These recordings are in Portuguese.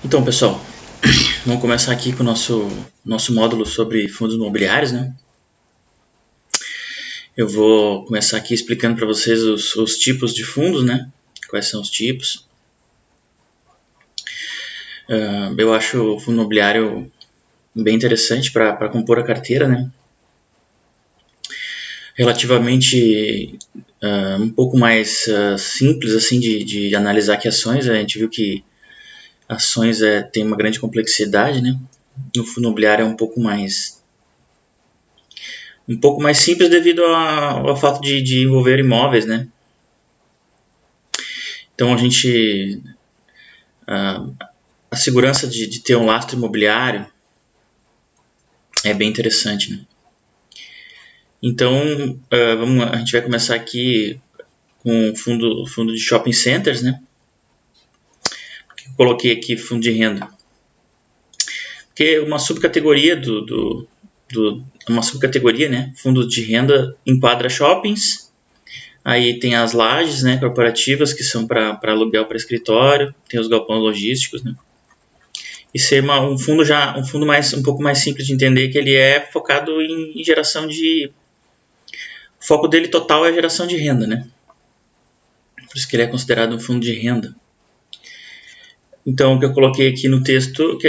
Então, pessoal, vamos começar aqui com o nosso módulo sobre fundos imobiliários, né? Eu vou começar aqui explicando para vocês os tipos de fundos, né? Quais são os tipos. Eu acho o fundo imobiliário bem interessante para compor a carteira, né? Relativamente um pouco mais simples assim de analisar que ações. A gente viu que ações tem uma grande complexidade, né? No fundo imobiliário é um pouco mais simples devido ao fato de envolver imóveis, né? Então a segurança de ter um lastro imobiliário é bem interessante, né? Então a gente vai começar aqui com o fundo de shopping centers, né? Eu coloquei aqui fundo de renda, porque uma subcategoria uma subcategoria, né? Fundo de renda enquadra shoppings. Aí tem as lajes, né, corporativas, que são para aluguel para escritório, tem os galpões logísticos, né? E ser um fundo um pouco mais simples de entender, que ele é focado em geração de... O foco dele total é a geração de renda, né? Por isso que ele é considerado um fundo de renda. Então, o que eu coloquei aqui no texto, que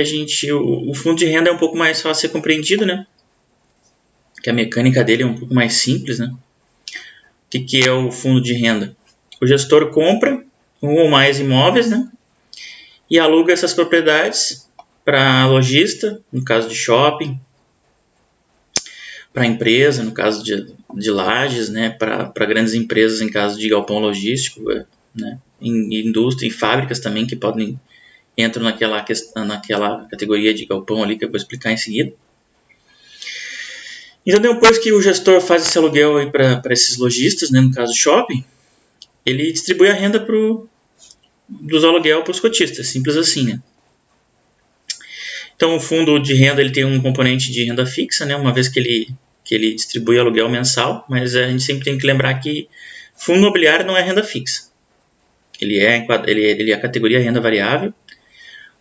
o fundo de renda é um pouco mais fácil de ser compreendido, né? Que a mecânica dele é um pouco mais simples, né? O que é o fundo de renda? O gestor compra um ou mais imóveis, né? E aluga essas propriedades para lojista, no caso de shopping, para empresa, no caso de lajes, né? Para grandes empresas, em caso de galpão logístico, né? Em indústria e fábricas também, que entram naquela categoria de galpão ali, que eu vou explicar em seguida. Então, depois que o gestor faz esse aluguel para esses lojistas, né, no caso do shopping, ele distribui a renda dos aluguel para os cotistas, simples assim, né? Então, o fundo de renda ele tem um componente de renda fixa, né, uma vez que ele distribui aluguel mensal, mas a gente sempre tem que lembrar que fundo imobiliário não é renda fixa. Ele é a categoria renda variável,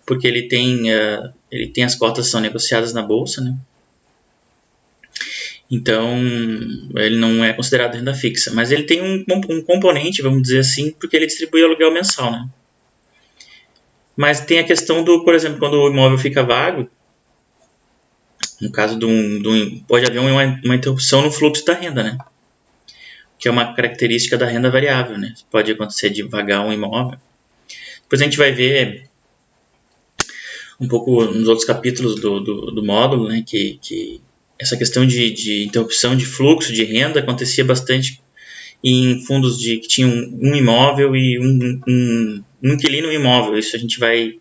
porque ele tem as cotas que são negociadas na bolsa, né? Então, ele não é considerado renda fixa, mas ele tem um componente, vamos dizer assim, porque ele distribui aluguel mensal, né? Mas tem a questão por exemplo, quando o imóvel fica vago, no caso pode haver uma interrupção no fluxo da renda, né? Que é uma característica da renda variável, né? Pode acontecer de vagar um imóvel. Depois a gente vai ver um pouco nos outros capítulos do módulo, né? Que essa questão de interrupção de fluxo de renda acontecia bastante em fundos que tinham um imóvel e um inquilino imóvel. Isso a gente vai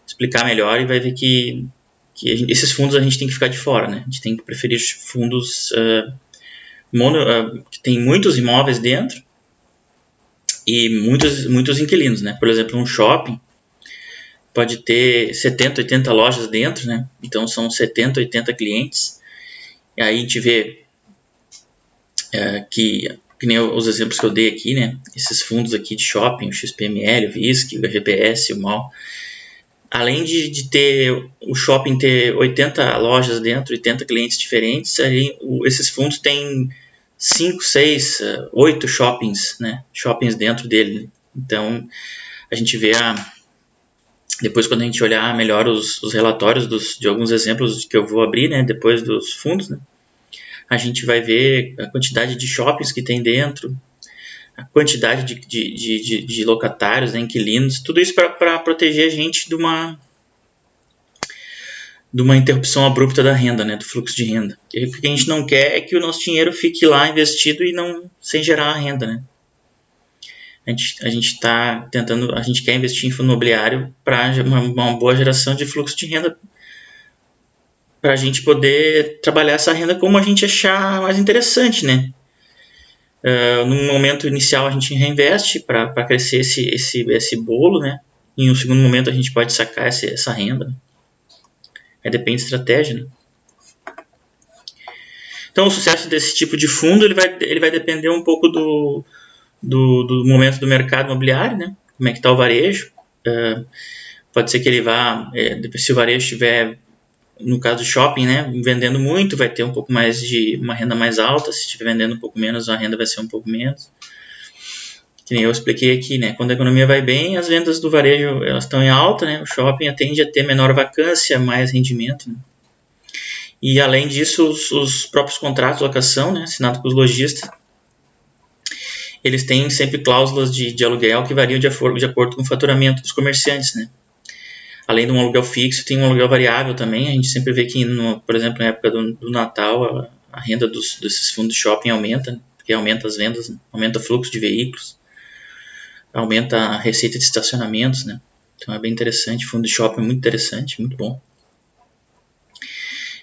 explicar melhor e vai ver que esses fundos a gente tem que ficar de fora, né? A gente tem que preferir fundos que tem muitos imóveis dentro e muitos inquilinos, né? Por exemplo, um shopping pode ter 70, 80 lojas dentro, né? Então são 70, 80 clientes. E aí a gente vê que nem os exemplos que eu dei aqui, né? Esses fundos aqui de shopping, o XPML, o VISC, o GPS, o MAL. Além de ter o shopping ter 80 lojas dentro, 80 clientes diferentes, aí esses fundos têm 5, 6, 8 shoppings, né? Shoppings dentro dele. Então, a gente vê depois, quando a gente olhar melhor os relatórios de alguns exemplos que eu vou abrir, né? Depois dos fundos, né? A gente vai ver a quantidade de shoppings que tem dentro, a quantidade de locatários, né, inquilinos, tudo isso para proteger a gente de uma interrupção abrupta da renda, né, do fluxo de renda. E o que a gente não quer é que o nosso dinheiro fique lá investido e sem gerar a renda, né? A gente quer investir em fundo imobiliário para uma boa geração de fluxo de renda, para a gente poder trabalhar essa renda como a gente achar mais interessante, né? No momento inicial a gente reinveste para crescer esse bolo, né? E no segundo momento a gente pode sacar essa renda. Aí depende da estratégia, né? Então o sucesso desse tipo de fundo ele vai depender um pouco do momento do mercado imobiliário, né? Como é que está o varejo. Pode ser que ele vá, se o varejo estiver, no caso do shopping, né, vendendo muito, vai ter um pouco mais de uma renda mais alta. Se estiver vendendo um pouco menos, a renda vai ser um pouco menos. Que nem eu expliquei aqui, né? Quando a economia vai bem, as vendas do varejo elas estão em alta, né? O shopping tende a ter menor vacância, mais rendimento, né? E além disso, os próprios contratos de locação, né, assinados com os lojistas, eles têm sempre cláusulas de aluguel que variam de acordo com o faturamento dos comerciantes, né? Além de um aluguel fixo, tem um aluguel variável também. A gente sempre vê que, por exemplo, na época do Natal, a renda desses fundos de shopping aumenta, né? Porque aumenta as vendas, né? Aumenta o fluxo de veículos, aumenta a receita de estacionamentos, né? Então é bem interessante. O fundo de shopping é muito interessante, muito bom.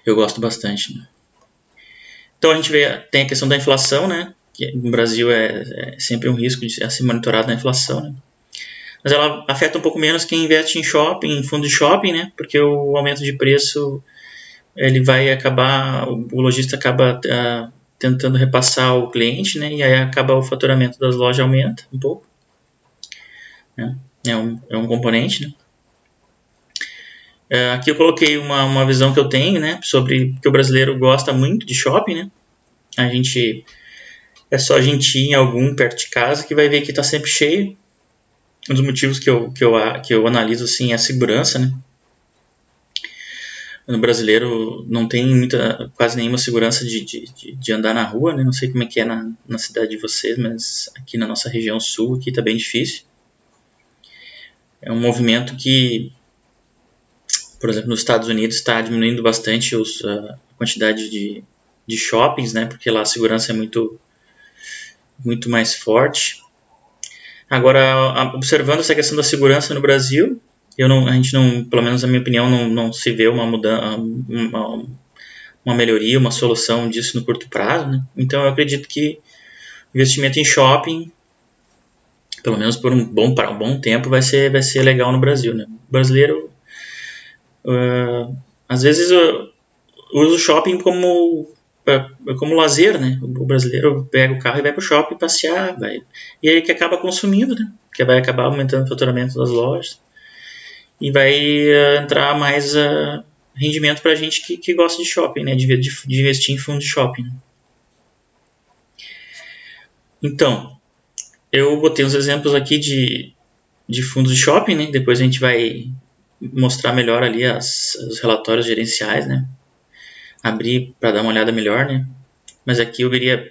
Eu gosto bastante, né? Então a gente tem a questão da inflação, né? Que no Brasil é sempre um risco de ser monitorado a inflação, né? Mas ela afeta um pouco menos quem investe em shopping, em fundo de shopping, né? Porque o aumento de preço, ele vai acabar, o lojista acaba tentando repassar ao cliente, né? E aí acaba o faturamento das lojas aumenta um pouco, né? É um componente, né? Aqui eu coloquei uma visão que eu tenho, né? Sobre que o brasileiro gosta muito de shopping, né? É só a gente ir em algum perto de casa que vai ver que está sempre cheio. Um dos motivos que eu analiso assim, é a segurança, né? O brasileiro não tem quase nenhuma segurança de andar na rua, né? Não sei como é que é na cidade de vocês, mas aqui na nossa região sul aqui está bem difícil. É um movimento que, por exemplo, nos Estados Unidos está diminuindo bastante a quantidade de shoppings, né? Porque lá a segurança é muito mais forte. Agora, observando essa questão da segurança no Brasil, a gente não, pelo menos na minha opinião, não se vê uma mudança, uma melhoria, uma solução disso no curto prazo, né? Então eu acredito que investimento em shopping, pelo menos por um bom tempo, vai ser legal no Brasil, né? O brasileiro, às vezes, usa o shopping como lazer, né? O brasileiro pega o carro e vai para o shopping passear, e aí que acaba consumindo, né? Que vai acabar aumentando o faturamento das lojas e vai entrar mais rendimento para a gente que gosta de shopping, né? De investir em fundo de shopping. Então, eu botei uns exemplos aqui de fundos de shopping, né? Depois a gente vai mostrar melhor ali os relatórios gerenciais, né? Abrir para dar uma olhada melhor, né? Mas aqui eu queria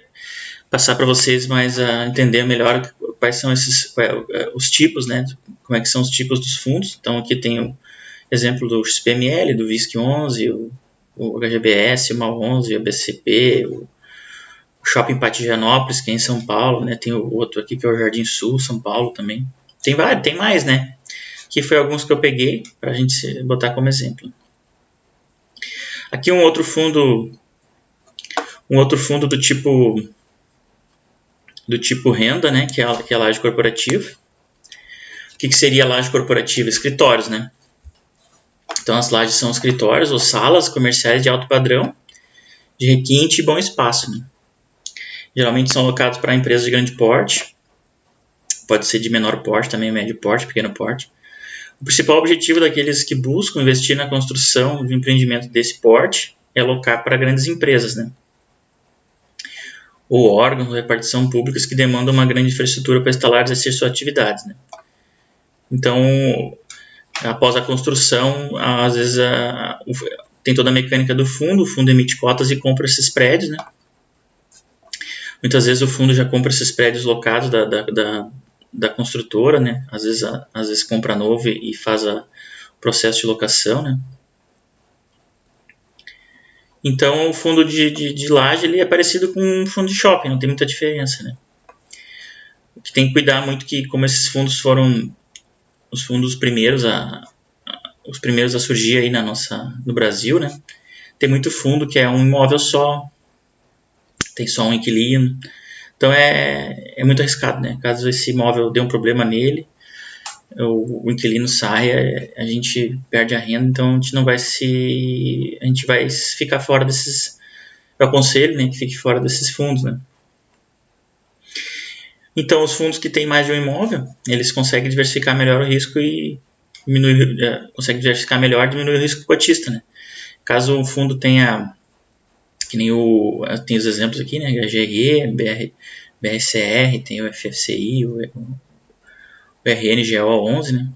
passar para vocês mais a entender melhor quais são os tipos, né? Como é que são os tipos dos fundos. Então aqui tem o exemplo do XPML, do VISC11, o HGBS, o MAL11, o ABCP, o Shopping Patigianópolis, que é em São Paulo, né? Tem o outro aqui que é o Jardim Sul, São Paulo também. Tem mais, né? Aqui foi alguns que eu peguei para a gente botar como exemplo. Aqui um outro fundo do tipo renda, né, que é a laje corporativa. O que seria a laje corporativa? Escritórios, né? Então as lajes são escritórios ou salas comerciais de alto padrão, de requinte e bom espaço, né? Geralmente são alocados para empresas de grande porte, pode ser de menor porte também, médio porte, pequeno porte. O principal objetivo daqueles que buscam investir na construção de um empreendimento desse porte é alocar para grandes empresas, né? Ou órgãos de repartição públicas que demandam uma grande infraestrutura para instalar e exercer suas atividades, né? Então, após a construção, às vezes tem toda a mecânica do fundo, o fundo emite cotas e compra esses prédios, né? Muitas vezes o fundo já compra esses prédios locados da construtora, né? Às vezes compra novo e faz o processo de locação, né? Então, o fundo de laje ele é parecido com um fundo de shopping, não tem muita diferença, né? O que tem que cuidar muito que, como esses fundos foram os fundos primeiros os primeiros a surgir aí no Brasil, né? Tem muito fundo que é um imóvel só, tem só um inquilino. Então é muito arriscado, né? Caso esse imóvel dê um problema nele, o inquilino sai, a gente perde a renda, então a gente vai ficar fora desses. Eu aconselho, né, que fique fora desses fundos, né? Então os fundos que têm mais de um imóvel, eles conseguem diversificar melhor o risco e consegue diversificar melhor, diminui o risco do cotista, né? Caso o fundo tenha, que nem tem os exemplos aqui, né? HGRE, BRCR, tem o FFCI, o RNGO11, né?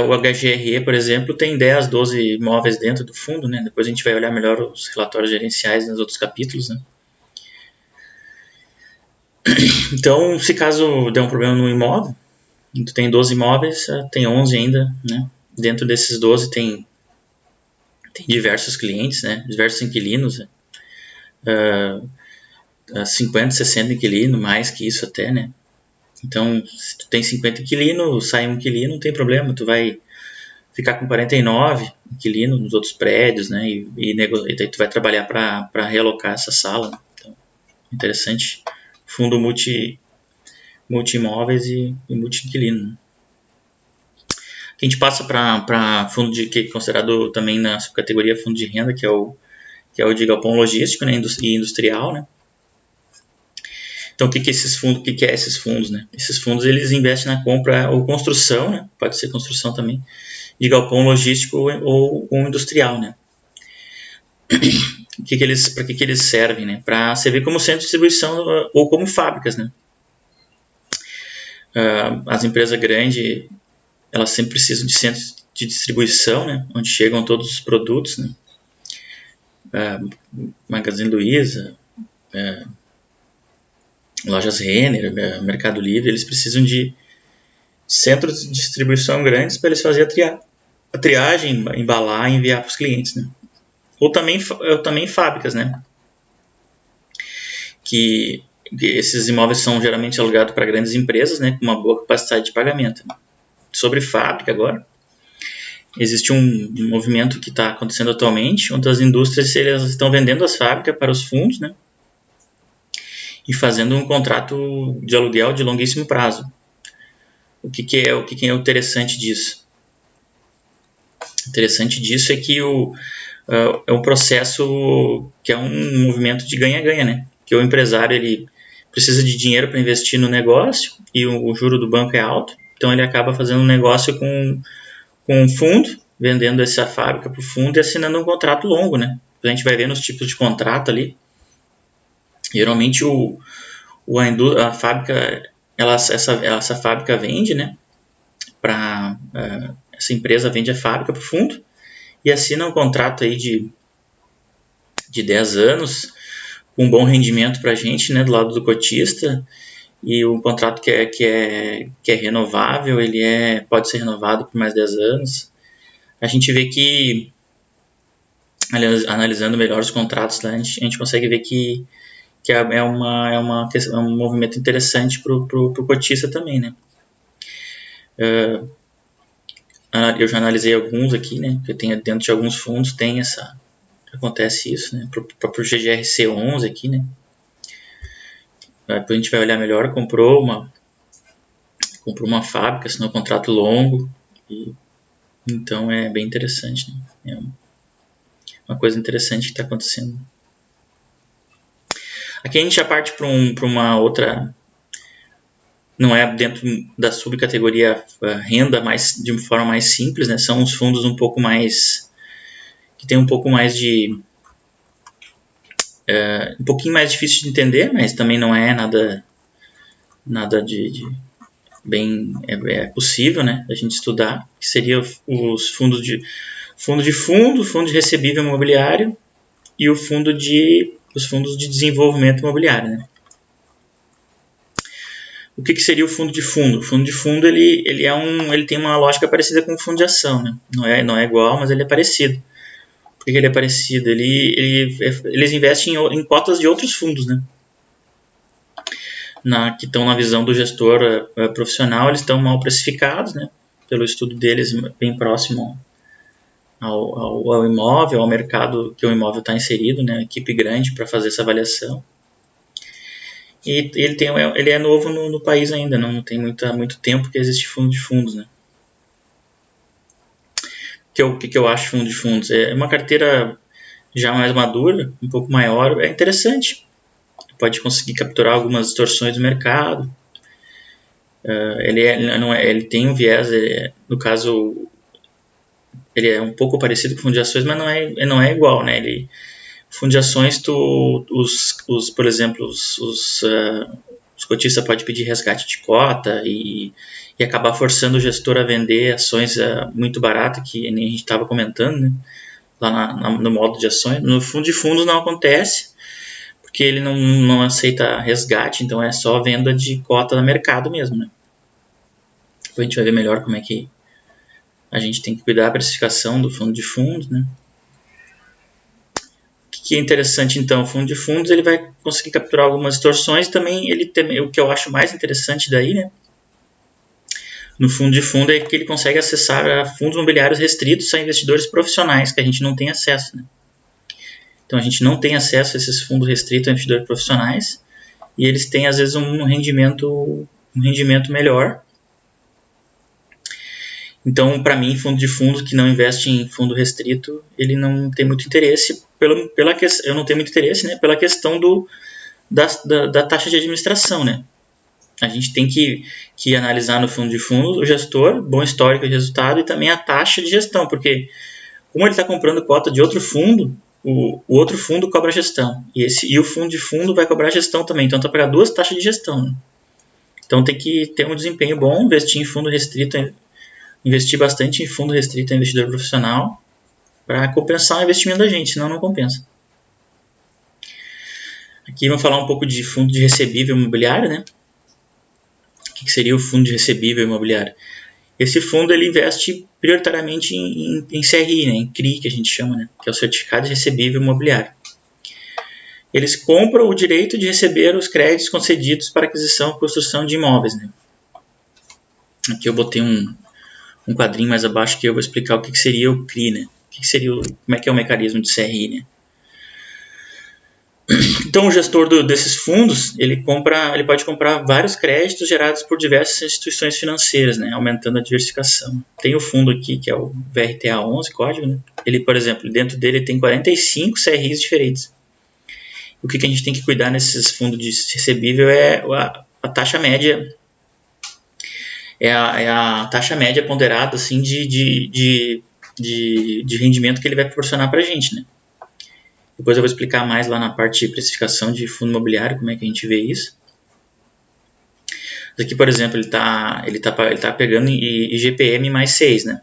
O HGRE, por exemplo, tem 10, 12 imóveis dentro do fundo, né? Depois a gente vai olhar melhor os relatórios gerenciais nos outros capítulos, né? Então, se caso der um problema no imóvel, tu tem 12 imóveis, tem 11 ainda, né? Dentro desses 12 tem diversos clientes, né? Diversos inquilinos, 50, 60 inquilinos, mais que isso até, né? Então, se tu tem 50 inquilinos, sai um inquilino, não tem problema, tu vai ficar com 49 inquilinos nos outros prédios, né? E daí tu vai trabalhar para realocar essa sala. Então, interessante. Fundo multi-imóveis e multi-inquilino. Né? A gente passa para fundo que é considerado também na subcategoria fundo de renda, que é o de galpão logístico, né? E industrial, né? Então, o que é esses fundos, né? Esses fundos, eles investem na compra ou construção, né? Pode ser construção também, de galpão logístico ou industrial, né? Para que eles servem, né? Para servir como centro de distribuição ou como fábricas, né? As empresas grandes, elas sempre precisam de centros de distribuição, né? Onde chegam todos os produtos, né? Magazine Luiza, lojas Renner, Mercado Livre, eles precisam de centros de distribuição grandes para eles fazerem a triagem, embalar e enviar para os clientes, né? Ou também fábricas, né? Que esses imóveis são geralmente alugados para grandes empresas, né? Com uma boa capacidade de pagamento. Né? Sobre fábrica agora, existe um movimento que está acontecendo atualmente, onde as indústrias elas estão vendendo as fábricas para os fundos, né? E fazendo um contrato de aluguel de longuíssimo prazo. O que é o interessante disso? O interessante disso é que é um processo que é um movimento de ganha-ganha, né? Que o empresário ele precisa de dinheiro para investir no negócio e o juro do banco é alto, então ele acaba fazendo um negócio com um fundo, vendendo essa fábrica para o fundo e assinando um contrato longo, né? A gente vai ver nos tipos de contrato ali. Geralmente a fábrica, essa fábrica vende, né? Essa empresa vende a fábrica para o fundo e assina um contrato aí de 10 anos com um bom rendimento para a gente, né? Do lado do cotista, e um contrato que é renovável, pode ser renovado por mais 10 anos. A gente vê que, analisando melhor os contratos lá, a gente consegue ver que é um movimento interessante para o cotista também, né? Eu já analisei alguns aqui, né? Que tem dentro de alguns fundos acontece isso, né? Para o GGRC11 aqui, né? Depois a gente vai olhar melhor. Comprou uma fábrica, assinou um contrato longo, então é bem interessante, né? É uma coisa interessante que está acontecendo. Aqui a gente já parte para uma outra, não é dentro da subcategoria renda, mas de uma forma mais simples, né? São os fundos um pouco mais, que tem um pouco mais de, um pouquinho mais difícil de entender, mas também não é nada de bem, é possível, né? A gente estudar, que seria os fundos de fundo de recebível imobiliário e os fundos de desenvolvimento imobiliário, né? O que seria o fundo de fundo? O fundo de fundo ele tem uma lógica parecida com o fundo de ação, né? Não é igual, mas ele é parecido. Por que ele é parecido? Eles investem em cotas de outros fundos, né? Que estão na visão do gestor profissional, eles estão mal precificados, né? Pelo estudo deles bem próximo ao imóvel, ao mercado que o imóvel está inserido, né? Equipe grande para fazer essa avaliação. E ele é novo no país ainda, não tem muito tempo que existe fundo de fundos, né? O que eu acho de fundo de fundos? É uma carteira já mais madura, um pouco maior, é interessante. Pode conseguir capturar algumas distorções do mercado. Ele tem um viés, no caso, ele é um pouco parecido com o fundo de ações, mas não é igual, né? Fundo de ações, por exemplo, os cotistas podem pedir resgate de cota e acabar forçando o gestor a vender ações muito barato, que nem a gente estava comentando, né? Lá no modo de ações. No fundo de fundos não acontece, porque ele não aceita resgate, então é só venda de cota no mercado mesmo, né? Depois a gente vai ver melhor como é que a gente tem que cuidar da precificação do fundo de fundos, né? O que é interessante, então, o fundo de fundos ele vai conseguir capturar algumas distorções, também o que eu acho mais interessante daí, né? No fundo de fundo é que ele consegue acessar fundos imobiliários restritos a investidores profissionais, que a gente não tem acesso, né? Então a gente não tem acesso a esses fundos restritos a investidores profissionais e eles têm às vezes um rendimento melhor. Então, para mim, fundo de fundos que não investe em fundo restrito, ele não tem muito interesse, eu não tenho muito interesse, né, pela questão da taxa de administração, né? A gente tem que analisar no fundo de fundos o gestor, bom histórico de resultado e também a taxa de gestão, porque como ele está comprando cota de outro fundo, o outro fundo cobra gestão e o fundo de fundo vai cobrar gestão também, então está para duas taxas de gestão, né? Então tem que ter um desempenho bom, investir em fundo restrito, investir bastante em fundo restrito a investidor profissional para compensar o investimento da gente, senão não compensa. Aqui vamos falar um pouco de fundo de recebível imobiliário, né? O que seria o fundo de recebível imobiliário? Esse fundo ele investe prioritariamente em CRI, né? Em CRI, que a gente chama, né? Que é o Certificado de Recebível Imobiliário. Eles compram o direito de receber os créditos concedidos para aquisição e construção de imóveis, né? Aqui eu botei um quadrinho mais abaixo que eu vou explicar o que seria o CRI, né? Como é que é o mecanismo de CRI, né? Então, o gestor desses fundos, ele pode comprar vários créditos gerados por diversas instituições financeiras, né, aumentando a diversificação. Tem o fundo aqui, que é o VRTA11 código, né? Ele, por exemplo, dentro dele tem 45 CRIs diferentes. O que a gente tem que cuidar nesses fundos de recebível é a taxa média, a taxa média ponderada assim, de rendimento que ele vai proporcionar para a gente, né? Depois eu vou explicar mais lá na parte de precificação de fundo imobiliário, como é que a gente vê isso. Aqui, por exemplo, ele tá pegando IGPM mais 6, né?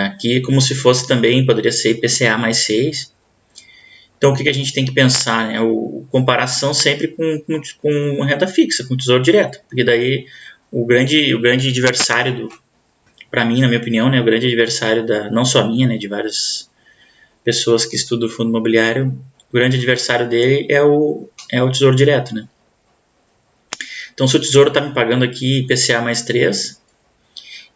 Aqui como se fosse também, poderia ser IPCA mais 6. Então, o que a gente tem que pensar, né? Comparação sempre com renda fixa, com tesouro direto. Porque daí o grande adversário, para mim, na minha opinião, né? O grande adversário, não só minha, né? De várias pessoas que estudam o fundo imobiliário, o grande adversário dele é o tesouro direto, né? Então, se o tesouro está me pagando aqui IPCA mais 3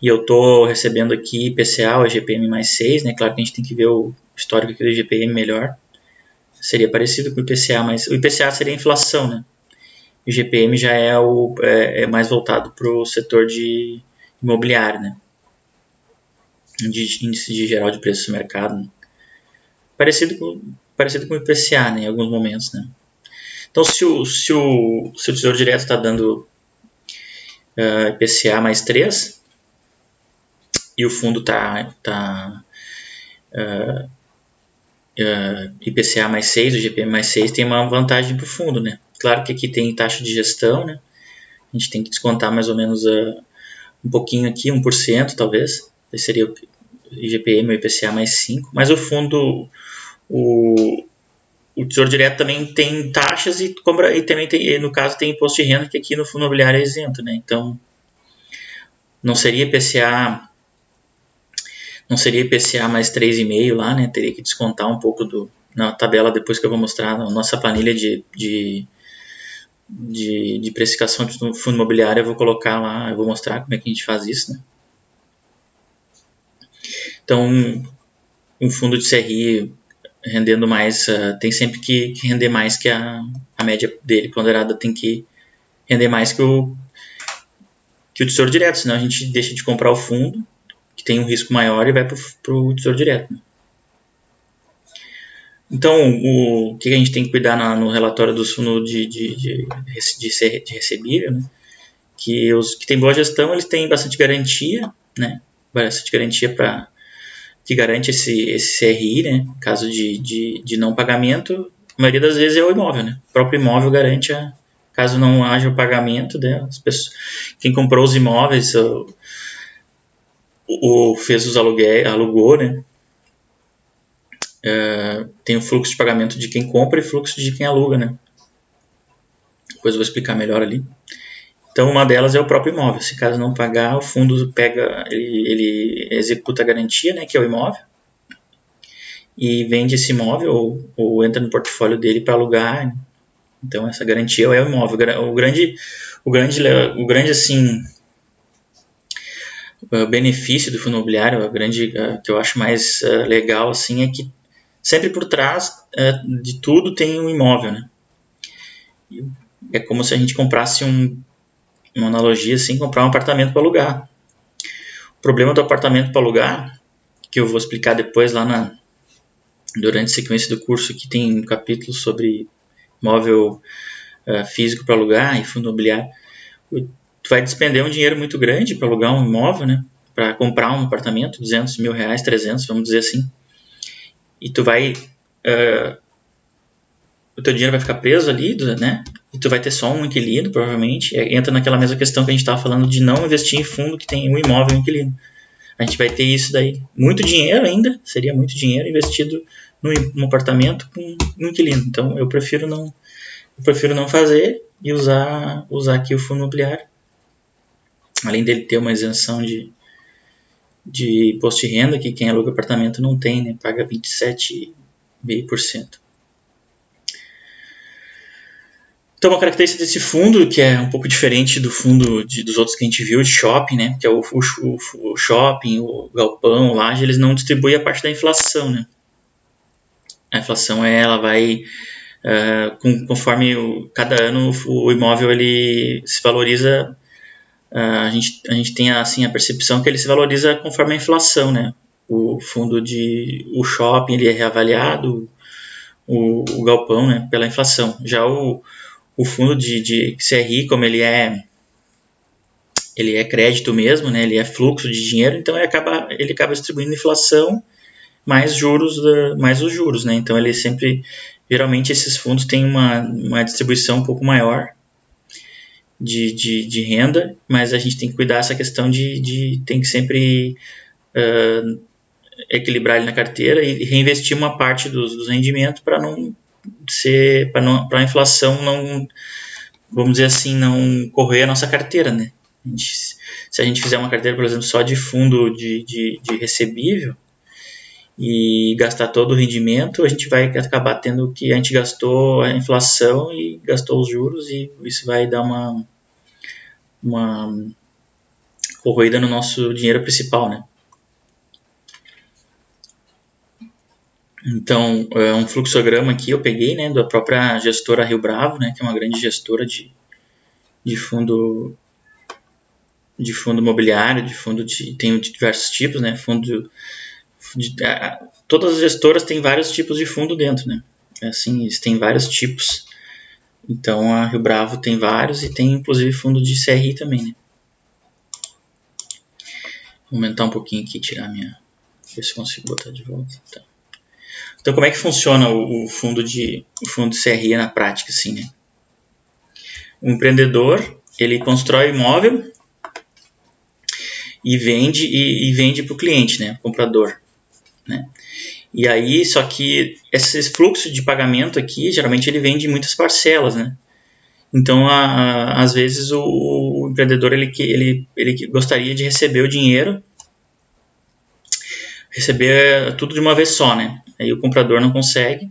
e eu estou recebendo aqui IPCA ou IGPM mais 6, né? Claro que a gente tem que ver o histórico aqui do IGPM melhor. Seria parecido com o IPCA, mas o IPCA seria a inflação, né? O IGPM já é mais voltado para o setor de imobiliário, né? De índice de geral de preços do mercado, né? Parecido com o IPCA, né, em alguns momentos, né? Então, se o Tesouro Direto está dando IPCA mais 3 e o fundo está IPCA mais 6, o IGPM mais 6, tem uma vantagem para o fundo, né? Claro que aqui tem taxa de gestão, né? A gente tem que descontar mais ou menos um pouquinho aqui, 1% talvez. Esse seria o IGPM ou IPCA mais 5, mas o fundo... O Tesouro Direto também tem taxas e também tem, no caso, tem imposto de renda, que aqui no fundo imobiliário é isento, né? Então, não seria IPCA mais 3,5 lá, né? Teria que descontar um pouco na tabela depois que eu vou mostrar na nossa planilha de precificação do fundo imobiliário. Eu vou colocar lá, eu vou mostrar como é que a gente faz isso, né? Então, um fundo de CRI rendendo mais, tem sempre que render mais que a média dele ponderada, tem que render mais que o Tesouro Direto, senão a gente deixa de comprar o fundo, que tem um risco maior, e vai para o Tesouro Direto, né? Então, o que a gente tem que cuidar no relatório do fundos de recebível, né? Que os que têm boa gestão, eles têm bastante garantia, né? Bastante garantia que garante esse CRI, né? Em caso de não pagamento, a maioria das vezes é o imóvel, né? O próprio imóvel garante, caso não haja o pagamento, né? As pessoas, quem comprou os imóveis fez os aluguéis, alugou, né? Tem o fluxo de pagamento de quem compra e fluxo de quem aluga, né? Depois eu vou explicar melhor ali. Então, uma delas é o próprio imóvel. Se caso não pagar, o fundo pega, ele executa a garantia, né, que é o imóvel, e vende esse imóvel ou entra no portfólio dele para alugar. Né? Então, essa garantia é o imóvel. O grande assim, benefício do fundo imobiliário, que eu acho mais legal, assim, é que sempre por trás de tudo tem um imóvel, né? É como se a gente comprasse uma analogia assim, comprar um apartamento para alugar. O problema do apartamento para alugar, que eu vou explicar depois lá durante a sequência do curso, que tem um capítulo sobre imóvel físico para alugar e fundo imobiliário. Tu vai despender um dinheiro muito grande para alugar um imóvel, né? Para comprar um apartamento, 200 mil reais, 300, vamos dizer assim. E tu vai... o teu dinheiro vai ficar preso ali, né? E tu vai ter só um inquilino, provavelmente. Entra naquela mesma questão que a gente estava falando de não investir em fundo que tem um imóvel e um inquilino. A gente vai ter isso daí. Muito dinheiro ainda, seria muito dinheiro investido num apartamento com um inquilino. Então, eu prefiro não fazer e usar aqui o fundo imobiliário. Além dele ter uma isenção de imposto de renda, que quem aluga apartamento não tem, né? Paga 27,5%. Então, uma característica desse fundo, que é um pouco diferente do fundo dos outros que a gente viu, de shopping, né? Que é o shopping, o galpão, o laje, eles não distribuem a parte da inflação, né? A inflação, ela vai... conforme cada ano o imóvel ele se valoriza, a gente tem assim, a percepção que ele se valoriza conforme a inflação, né? O shopping ele é reavaliado, o galpão, né, pela inflação. Já o fundo de CRI, como ele é crédito mesmo, né, ele é fluxo de dinheiro, então ele acaba distribuindo inflação mais os juros, né? Então geralmente esses fundos têm uma distribuição um pouco maior de renda, mas a gente tem que cuidar dessa questão tem que sempre equilibrar ele na carteira e reinvestir uma parte dos rendimentos para a inflação não, vamos dizer assim, não correr a nossa carteira, né? Se a gente fizer uma carteira, por exemplo, só de fundo de recebível e gastar todo o rendimento, a gente vai acabar tendo que a gente gastou a inflação e gastou os juros, e isso vai dar uma corroída no nosso dinheiro principal, né? Então, um fluxograma aqui eu peguei, né, da própria gestora Rio Bravo, né, que é uma grande gestora de fundo imobiliário, tem diversos tipos, né, todas as gestoras têm vários tipos de fundo dentro, né, assim, eles têm vários tipos. Então, a Rio Bravo tem vários e tem, inclusive, fundo de CRI também, né. Vou aumentar um pouquinho aqui, ver se consigo botar de volta, tá. Então, como é que funciona o fundo de CRI na prática, assim, né? O empreendedor, ele constrói o imóvel e vende para o cliente, né? Comprador, né? E aí, só que esse fluxo de pagamento aqui, geralmente ele vende em muitas parcelas, né? Então, às vezes, o empreendedor, ele gostaria de receber o dinheiro, receber tudo de uma vez só, né? Aí o comprador não consegue.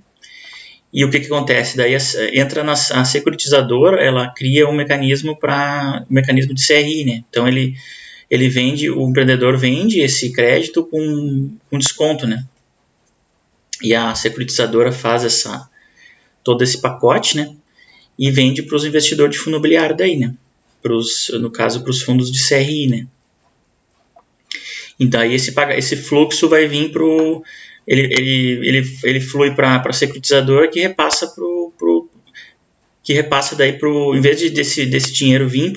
E o que acontece? Daí entra a securitizadora, ela cria um mecanismo de CRI, né? Então o empreendedor vende esse crédito com desconto, né? E a securitizadora faz todo esse pacote, né? E vende para os investidores de fundo imobiliário daí, né? No caso, para os fundos de CRI, né? Então aí esse fluxo vai vir ele flui para a securitizadora que repassa daí em vez desse dinheiro vir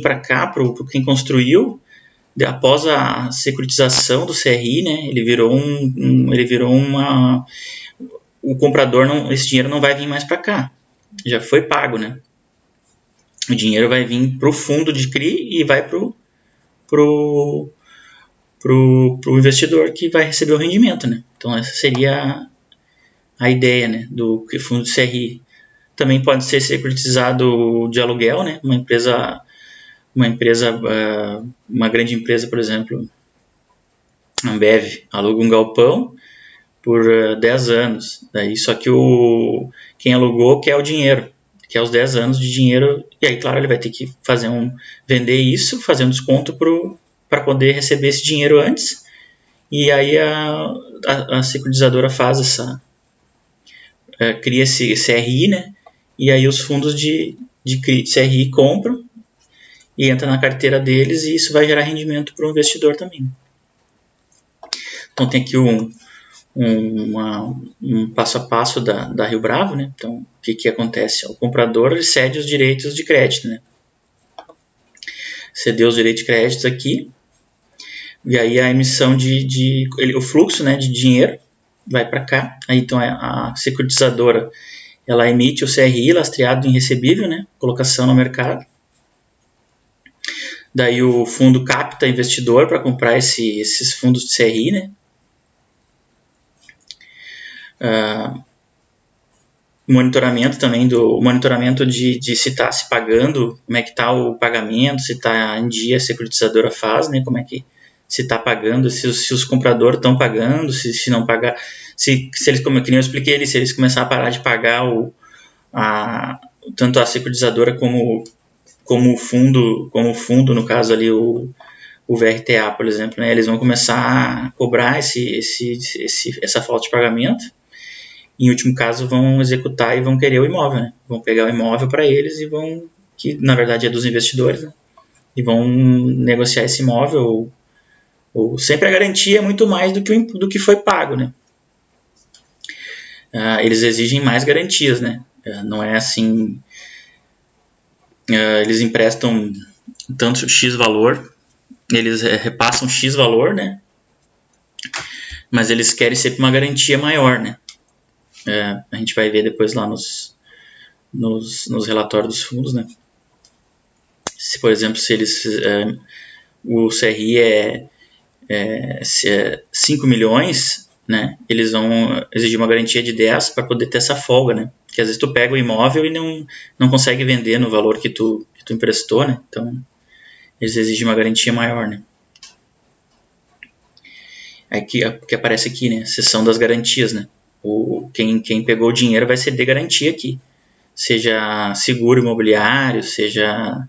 para cá, para quem construiu, após a securitização do CRI, né, ele virou o comprador, esse dinheiro não vai vir mais para cá, já foi pago, né? O dinheiro vai vir para o fundo de CRI e vai pro investidor que vai receber o rendimento, né? Então essa seria a ideia, né, do fundo de CRI. Também pode ser securitizado de aluguel, né? Uma grande empresa, por exemplo, a Ambev, aluga um galpão por 10 anos. Daí, só que quem alugou quer o dinheiro, quer os 10 anos de dinheiro, e aí, claro, ele vai ter que vender isso, fazer um desconto para poder receber esse dinheiro antes, e aí a securitizadora faz cria esse CRI, né? E aí os fundos de CRI compram e entra na carteira deles, e isso vai gerar rendimento para o investidor também. Então tem aqui um passo a passo da Rio Bravo, né? Então o que acontece? O comprador cede os direitos de crédito, né? Cedeu os direitos de crédito aqui, e aí a emissão o fluxo, né, de dinheiro vai para cá. Aí então a securitizadora ela emite o CRI lastreado em recebível, né? Colocação no mercado. Daí o fundo capta investidor para comprar esses fundos de CRI, né? Monitoramento também monitoramento de se está se pagando, como é que está o pagamento, se está em dia, a securitizadora faz, né? Como é que se está pagando, se os compradores estão pagando, se não pagar, se eles, como eu expliquei, se eles começarem a parar de pagar tanto a securitizadora como o fundo, no caso ali o VRTA, por exemplo, né, eles vão começar a cobrar essa falta de pagamento. Em último caso, vão executar e vão querer o imóvel, né? Vão pegar o imóvel para eles que na verdade é dos investidores, né? E vão negociar esse imóvel. Ou sempre a garantia é muito mais do que foi pago, né? Eles exigem mais garantias, né? Não é assim. Eles emprestam tanto X valor, eles repassam X valor, né? Mas eles querem sempre uma garantia maior, né? A gente vai ver depois lá nos relatórios dos fundos, né? Se, por exemplo, o CRI é 5 milhões, né? Eles vão exigir uma garantia de 10 para poder ter essa folga, né? Porque às vezes tu pega o imóvel e não consegue vender no valor que tu emprestou, né? Então, eles exigem uma garantia maior, né? Aí que aparece aqui, né? Seção das garantias, né? Quem pegou o dinheiro vai ceder garantia aqui. Seja seguro imobiliário, seja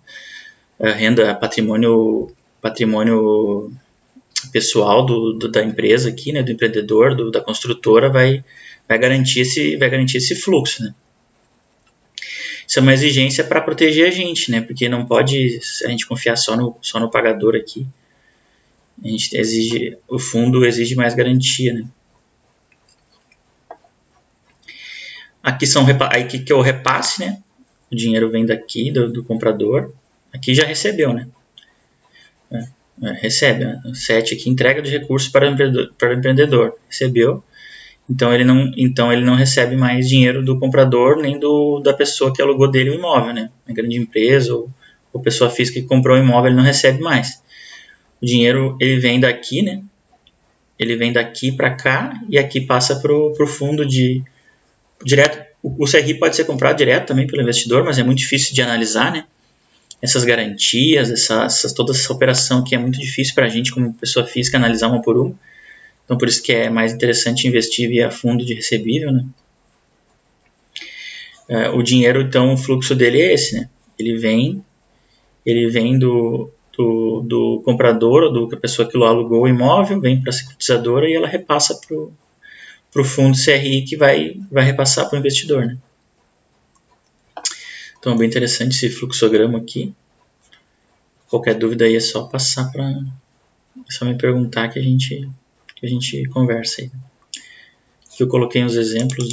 renda, patrimônio pessoal da empresa aqui, né? Do empreendedor, da construtora, vai garantir esse fluxo, né? Isso é uma exigência para proteger a gente, né? Porque não pode a gente confiar só no pagador aqui. A gente o fundo exige mais garantia, né? Aqui que é o repasse, né? O dinheiro vem daqui do comprador. Aqui já recebeu, né? Recebe, né? O 7 aqui, entrega de recursos para o empreendedor. Recebeu. Então ele não recebe mais dinheiro do comprador nem da pessoa que alugou dele o imóvel, né? A grande empresa ou pessoa física que comprou o imóvel, ele não recebe mais. O dinheiro ele vem daqui, né? Ele vem daqui para cá e aqui passa para o fundo direto. O CRI pode ser comprado direto também pelo investidor, mas é muito difícil de analisar, né? Essas garantias, toda essa operação que é muito difícil para a gente como pessoa física analisar uma por uma. Então, por isso que é mais interessante investir via fundo de recebível, né? O dinheiro, então, o fluxo dele é esse, né? Ele vem do comprador ou da pessoa que alugou o imóvel, vem para a securitizadora e ela repassa para o fundo CRI que vai repassar para o investidor, né? Então, é bem interessante esse fluxograma aqui. Qualquer dúvida aí é só passar é só me perguntar que a gente que a gente conversa aí. Aqui eu coloquei uns exemplos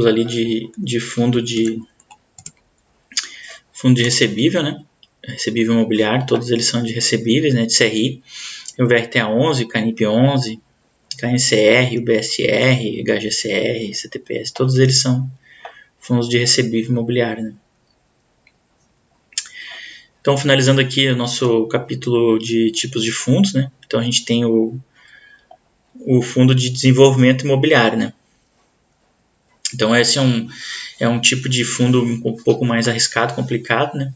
ali de fundo de recebível, né? Recebível imobiliário, todos eles são de recebíveis, né? De CRI, o VRTA11, o CANIP11, KNCR, o BSR, HGCR, CTPS, todos eles são fundos de recebível imobiliário, né? Então, finalizando aqui o nosso capítulo de tipos de fundos, né? Então, a gente tem o fundo de desenvolvimento imobiliário, né? Então, esse é um tipo de fundo um pouco mais arriscado, complicado, né?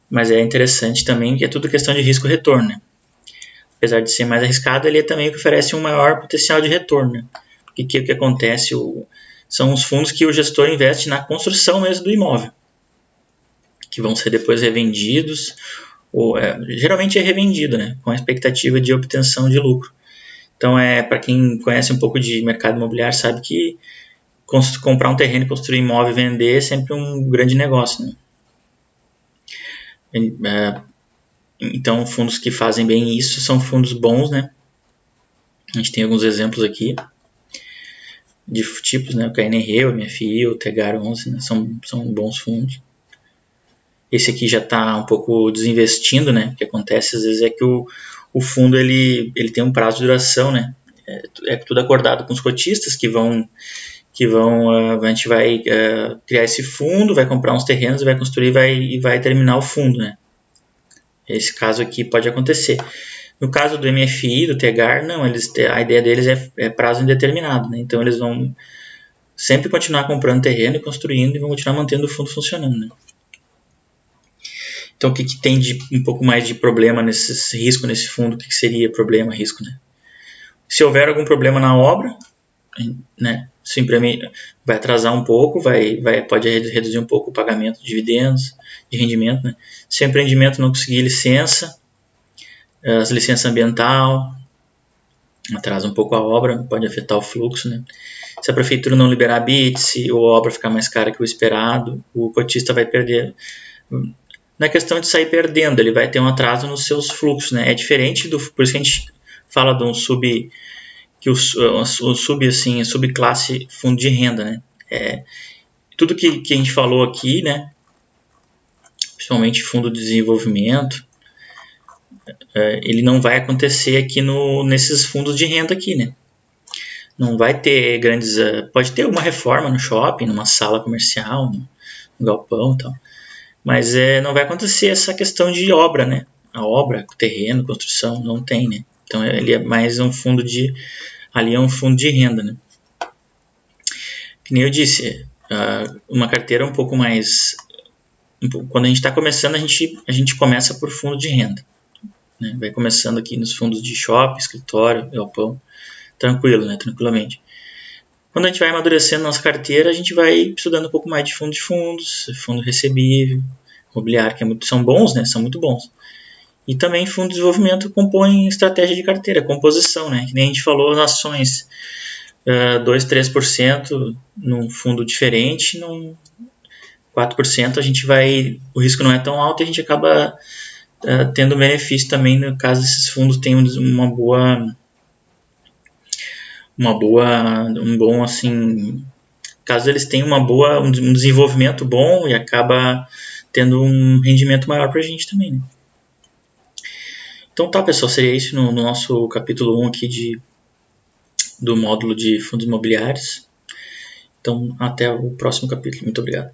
Mas é interessante também que é tudo questão de risco-retorno, né? Apesar de ser mais arriscado, ele é também que oferece um maior potencial de retorno, né? Porque o que acontece? São os fundos que o gestor investe na construção mesmo do imóvel, que vão ser depois revendidos, geralmente é revendido, né? Com a expectativa de obtenção de lucro. Então, para quem conhece um pouco de mercado imobiliário, sabe que comprar um terreno, construir imóvel e vender é sempre um grande negócio, né? Então, fundos que fazem bem isso são fundos bons, né? A gente tem alguns exemplos aqui de tipos, né? O KNR, o MFI, o TEGAR11, né? São bons fundos. Esse aqui já está um pouco desinvestindo, né? O que acontece às vezes é que o fundo ele tem um prazo de duração, né? É tudo acordado com os cotistas que a gente vai criar esse fundo, vai comprar uns terrenos, vai construir e vai terminar o fundo, né? Esse caso aqui pode acontecer. No caso do MFI, do TEGAR, não, a ideia deles é prazo indeterminado, né? Então eles vão sempre continuar comprando terreno e construindo e vão continuar mantendo o fundo funcionando, né? Então o que tem de um pouco mais de problema risco nesse fundo? O que seria problema, risco, né? Se houver algum problema na obra, né, simplesmente vai atrasar um pouco, pode reduzir um pouco o pagamento de dividendos, de rendimento, né? Se o empreendimento não conseguir licença, as licenças ambiental, atrasa um pouco a obra, pode afetar o fluxo, né? Se a prefeitura não liberar bits ou a obra ficar mais cara que o esperado, o cotista vai perder. Na questão de sair perdendo, ele vai ter um atraso nos seus fluxos, né? É diferente por isso que a gente fala de um subclasse fundo de renda, né? Tudo que a gente falou aqui, né? Principalmente fundo de desenvolvimento, ele não vai acontecer aqui nesses fundos de renda aqui, né? Não vai ter grandes... pode ter uma reforma no shopping, numa sala comercial, no galpão e tal, mas não vai acontecer essa questão de obra, né? A obra, terreno, construção, não tem, né? Então ele é mais um fundo ali é um fundo de renda, né? Que nem eu disse, uma carteira um pouco mais... Quando a gente está começando, a gente começa por fundo de renda, né? Vai começando aqui nos fundos de shopping, escritório, galpão, tranquilamente. Quando a gente vai amadurecendo nossa carteira, a gente vai estudando um pouco mais de fundos, fundo recebível, imobiliário, são bons, né? São muito bons. E também fundo de desenvolvimento compõe estratégia de carteira, composição, né? Que nem a gente falou, ações 2-3% num fundo diferente, num 4% o risco não é tão alto e a gente acaba tendo benefício também no caso desses fundos tenham um bom assim, caso eles tenham um desenvolvimento bom e acaba tendo um rendimento maior para a gente também, né? Então tá, pessoal, seria isso no nosso capítulo 1 aqui do módulo de fundos imobiliários. Então até o próximo capítulo. Muito obrigado.